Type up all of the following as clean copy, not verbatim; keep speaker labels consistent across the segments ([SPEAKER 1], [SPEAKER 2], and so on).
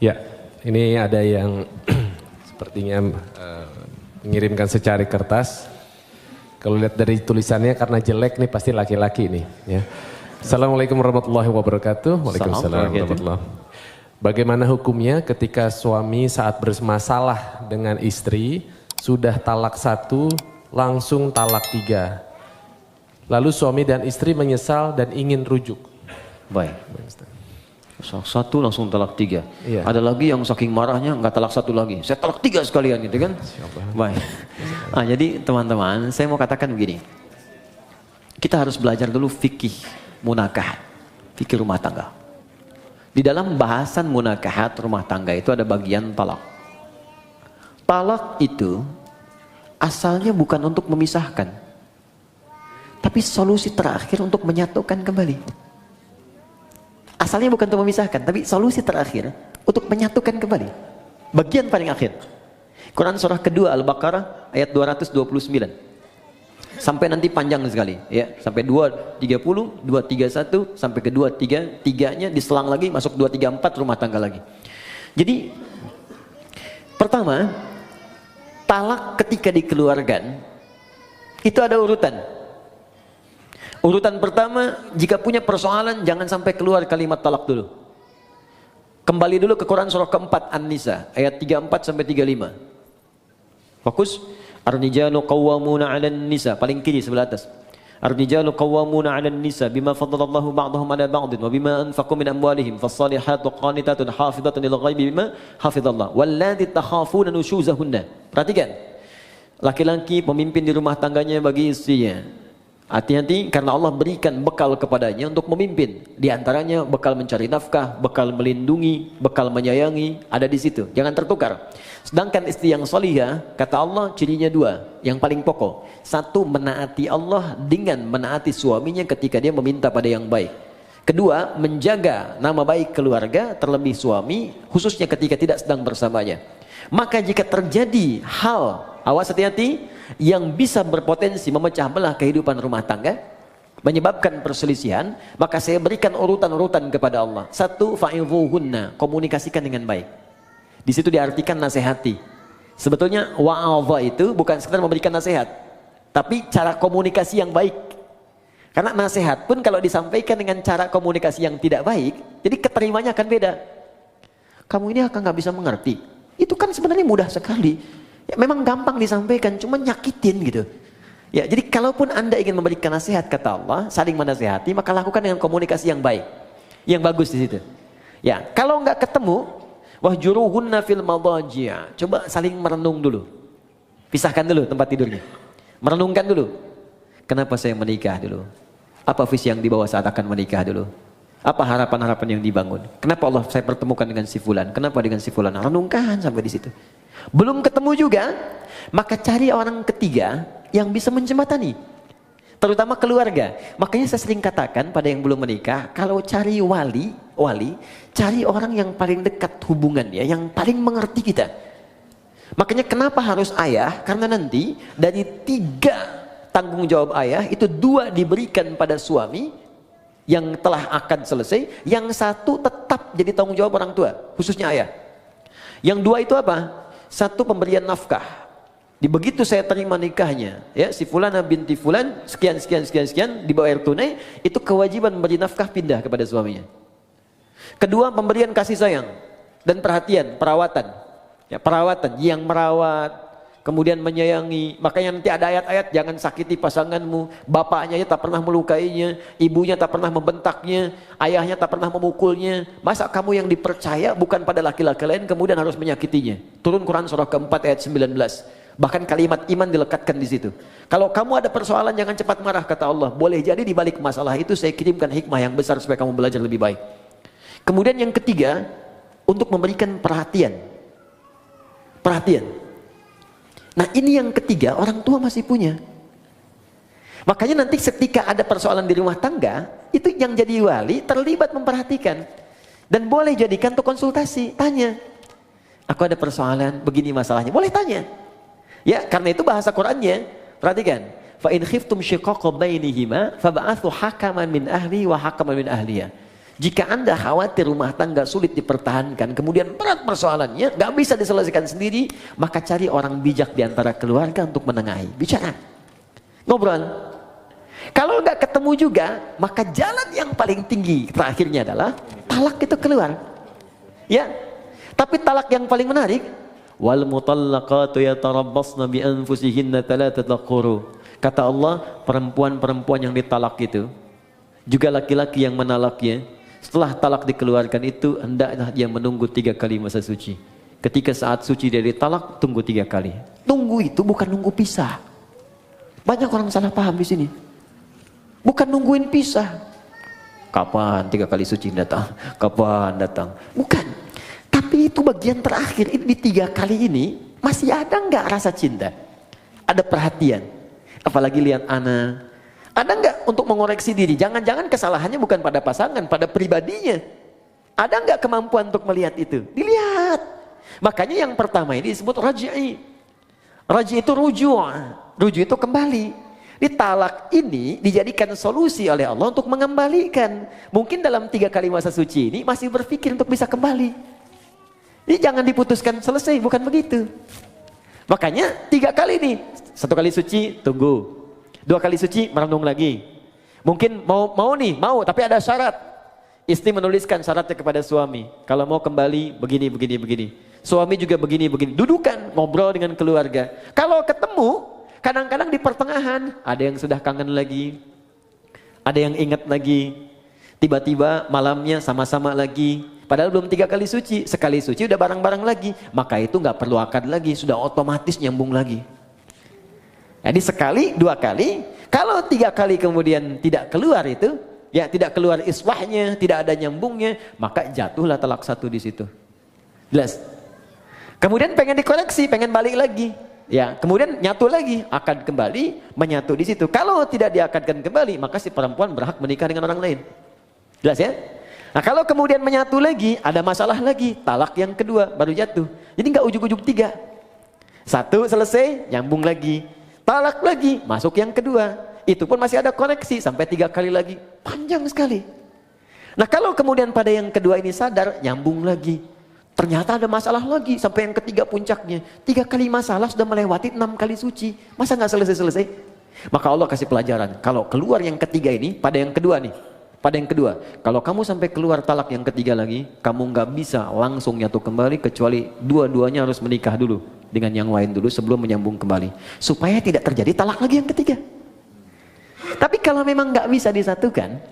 [SPEAKER 1] Ya, ini ada yang sepertinya mengirimkan secari kertas. Kalau lihat dari tulisannya karena jelek nih pasti laki-laki nih. Ya. Assalamualaikum warahmatullahi wabarakatuh. Waalaikumsalam warahmatullahi wabarakatuh. Bagaimana hukumnya ketika suami saat bermasalah dengan istri sudah talak 1 langsung talak 3. Lalu suami dan istri menyesal dan ingin rujuk.
[SPEAKER 2] Baik. Satu langsung talak 3.
[SPEAKER 1] Iya.
[SPEAKER 2] Ada lagi yang saking marahnya nggak talak 1 lagi. Saya talak 3 sekalian gitu kan. Baik. Nah, jadi teman-teman, saya mau katakan begini. Kita harus belajar dulu fikih munakahat, fikih rumah tangga. Di dalam bahasan munakahat rumah tangga itu ada bagian talak. Talak itu asalnya bukan untuk memisahkan, tapi solusi terakhir untuk menyatukan kembali. Asalnya bukan untuk memisahkan, tapi solusi terakhir untuk menyatukan kembali. Bagian paling akhir. Quran surah kedua Al-Baqarah ayat 229. Sampai nanti panjang sekali, ya. Sampai 230, 231, sampai ke 233-nya diselang lagi masuk 234 rumah tangga lagi. Jadi pertama, talak ketika dikeluarkan itu ada urutan. Urutan pertama, jika punya persoalan jangan sampai keluar kalimat talak dulu. Kembali dulu ke Quran surah keempat An-Nisa ayat 34 sampai 35. Fokus. Ar-rijalu qawwamuna 'alan nisa, paling kiri sebelah atas. Ar-rijalu qawwamuna 'alan nisa bima faddalallahu ba'dahum 'ala ba'din wa bima anfaqu min amwalihim fas-salihatu qanitatun hafizatun lil ghaibi bima hafizallah wallati takhafuna nushuzahunna. Perhatikan. Laki-laki pemimpin di rumah tangganya bagi istrinya. Hati-hati karena Allah berikan bekal kepadanya untuk memimpin. Di antaranya bekal mencari nafkah, bekal melindungi, bekal menyayangi, ada di situ. Jangan tertukar. Sedangkan istri yang salihah, kata Allah cirinya 2, yang paling pokok. 1, menaati Allah dengan menaati suaminya ketika dia meminta pada yang baik. 2, menjaga nama baik keluarga, terlebih suami, khususnya ketika tidak sedang bersamanya. Maka jika terjadi hal, awas hati-hati, yang bisa berpotensi memecah belah kehidupan rumah tangga, menyebabkan perselisihan, maka saya berikan urutan-urutan kepada Allah. 1, fa'idhuhunna, komunikasikan dengan baik. Di situ diartikan nasihati. Sebetulnya wa'adha itu bukan sekedar memberikan nasihat, tapi cara komunikasi yang baik. Karena nasihat pun kalau disampaikan dengan cara komunikasi yang tidak baik, jadi keterimanya akan beda. Kamu ini akan nggak bisa mengerti. Itu kan sebenarnya mudah sekali. Ya, memang gampang disampaikan, cuma nyakitin gitu. Ya, jadi kalaupun Anda ingin memberikan nasihat kata Allah, saling menasihati, maka lakukan dengan komunikasi yang baik, yang bagus di situ. Ya, kalau nggak ketemu, wahjuruhunna fil madaji'. Coba saling merenung dulu. Pisahkan dulu tempat tidurnya. Merenungkan dulu. Kenapa saya menikah dulu? Apa visi yang dibawa saat akan menikah dulu? Apa harapan-harapan yang dibangun? Kenapa Allah saya pertemukan dengan si fulan? Kenapa dengan si fulan? Renungkan sampai di situ. Belum ketemu juga, maka cari orang ketiga yang bisa menjembatani. Terutama keluarga. Makanya saya sering katakan pada yang belum menikah, kalau cari wali, cari orang yang paling dekat hubungannya, yang paling mengerti kita. Makanya kenapa harus ayah? Karena nanti dari 3 tanggung jawab ayah, itu 2 diberikan pada suami yang telah akan selesai, yang 1 tetap jadi tanggung jawab orang tua, khususnya ayah. Yang 2 itu apa? 1, pemberian nafkah. Begitu saya terima nikahnya, ya si fulana binti fulan sekian dibayar tunai, itu kewajiban memberi nafkah pindah kepada suaminya. 2, pemberian kasih sayang dan perhatian, perawatan. Ya, perawatan yang merawat, kemudian menyayangi. Makanya nanti ada ayat-ayat jangan sakiti pasanganmu, bapaknya tak pernah melukainya, ibunya tak pernah membentaknya, ayahnya tak pernah memukulnya. Masa kamu yang dipercaya bukan pada laki-laki lain kemudian harus menyakitinya? Turun Quran surah keempat ayat 19. Bahkan kalimat iman dilekatkan di situ. Kalau kamu ada persoalan jangan cepat marah kata Allah. Boleh jadi di balik masalah itu saya kirimkan hikmah yang besar supaya kamu belajar lebih baik. Kemudian yang ketiga, untuk memberikan perhatian. Perhatian. Nah ini yang ketiga orang tua masih punya. Makanya nanti ketika ada persoalan di rumah tangga, itu yang jadi wali terlibat memperhatikan. Dan boleh jadikan untuk konsultasi, tanya. Aku ada persoalan, begini masalahnya, boleh tanya. Ya, karena itu bahasa Qur'annya, perhatikan. Fa in khiftum shiqaqa bainihima fab'athu hakaman min ahli wa hakaman min ahliya. Jika Anda khawatir rumah tangga sulit dipertahankan, kemudian berat persoalannya, nggak bisa diselesaikan sendiri, maka cari orang bijak di antara keluarga untuk menengahi. Bicara, ngobrol. Kalau nggak ketemu juga, maka jalan yang paling tinggi terakhirnya adalah talak itu keluar. Ya, tapi talak yang paling menarik, wal mutallaqatu yatarabbasna bi anfusihinna thalathata quru. Kata Allah, perempuan-perempuan yang ditalak itu, juga laki-laki yang menalaknya, setelah talak dikeluarkan itu, hendaklah dia menunggu 3 kali masa suci. Ketika saat suci dia ditalak, tunggu 3 kali. Tunggu itu bukan nunggu pisah. Banyak orang salah paham di sini. Bukan nungguin pisah. Kapan 3 kali suci datang? Kapan datang? Bukan. Tapi itu bagian terakhir. Ini di 3 kali ini masih ada nggak rasa cinta? Ada perhatian. Apalagi lihat anak. Ada nggak untuk mengoreksi diri? Jangan-jangan kesalahannya bukan pada pasangan, pada pribadinya. Ada nggak kemampuan untuk melihat itu? Dilihat. Makanya yang pertama ini disebut raj'i. Raj'i itu ruju'. Ruju' itu kembali. Talak ini dijadikan solusi oleh Allah untuk mengembalikan. Mungkin dalam 3 kali masa suci ini masih berpikir untuk bisa kembali. Ini jangan diputuskan selesai, bukan begitu. Makanya 3 kali nih. 1 kali suci, tunggu. 2 kali suci, merenung lagi. Mungkin mau tapi ada syarat. Istri menuliskan syaratnya kepada suami. Kalau mau kembali, begini. Suami juga begini. Dudukan, ngobrol dengan keluarga. Kalau ketemu, kadang-kadang di pertengahan, ada yang sudah kangen lagi. Ada yang ingat lagi. Tiba-tiba malamnya sama-sama lagi. Padahal belum 3 kali suci. Sekali suci udah bareng-bareng lagi. Maka itu nggak perlu akad lagi. Sudah otomatis nyambung lagi. Jadi sekali, 2 kali, kalau 3 kali kemudian tidak keluar itu, ya tidak keluar iswahnya, tidak ada nyambungnya, maka jatuhlah talak 1 di situ. Jelas? Kemudian pengen dikoreksi, pengen balik lagi, ya kemudian nyatu lagi, akad kembali, menyatu di situ. Kalau tidak diakadkan kembali, maka si perempuan berhak menikah dengan orang lain. Jelas ya? Nah kalau kemudian menyatu lagi, ada masalah lagi, talak yang kedua baru jatuh. Jadi nggak ujuk-ujuk 3. 1 selesai, nyambung lagi. Talak lagi, masuk yang kedua. Itu pun masih ada koreksi sampai 3 kali lagi. Panjang sekali. Nah kalau kemudian pada yang kedua ini sadar, nyambung lagi. Ternyata ada masalah lagi sampai yang ketiga puncaknya. 3 kali masalah sudah melewati 6 kali suci. Masa nggak selesai-selesai? Maka Allah kasih pelajaran. Kalau keluar yang ketiga ini, pada yang kedua nih. Pada yang kedua, kalau kamu sampai keluar talak yang ketiga lagi, kamu nggak bisa langsung nyatu kembali kecuali dua-duanya harus menikah dulu dengan yang lain dulu sebelum menyambung kembali, supaya tidak terjadi talak lagi yang ketiga. Tapi kalau memang nggak bisa disatukan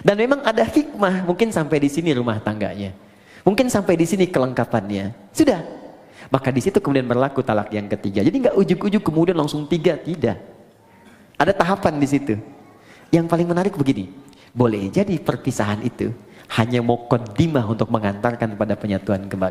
[SPEAKER 2] dan memang ada hikmah, mungkin sampai di sini rumah tangganya, mungkin sampai di sini kelengkapannya, sudah. Maka di situ kemudian berlaku talak yang ketiga. Jadi nggak ujuk-ujuk kemudian langsung 3, tidak. Ada tahapan di situ. Yang paling menarik begini. Boleh jadi perpisahan itu hanya muqaddimah untuk mengantarkan pada penyatuan kembali.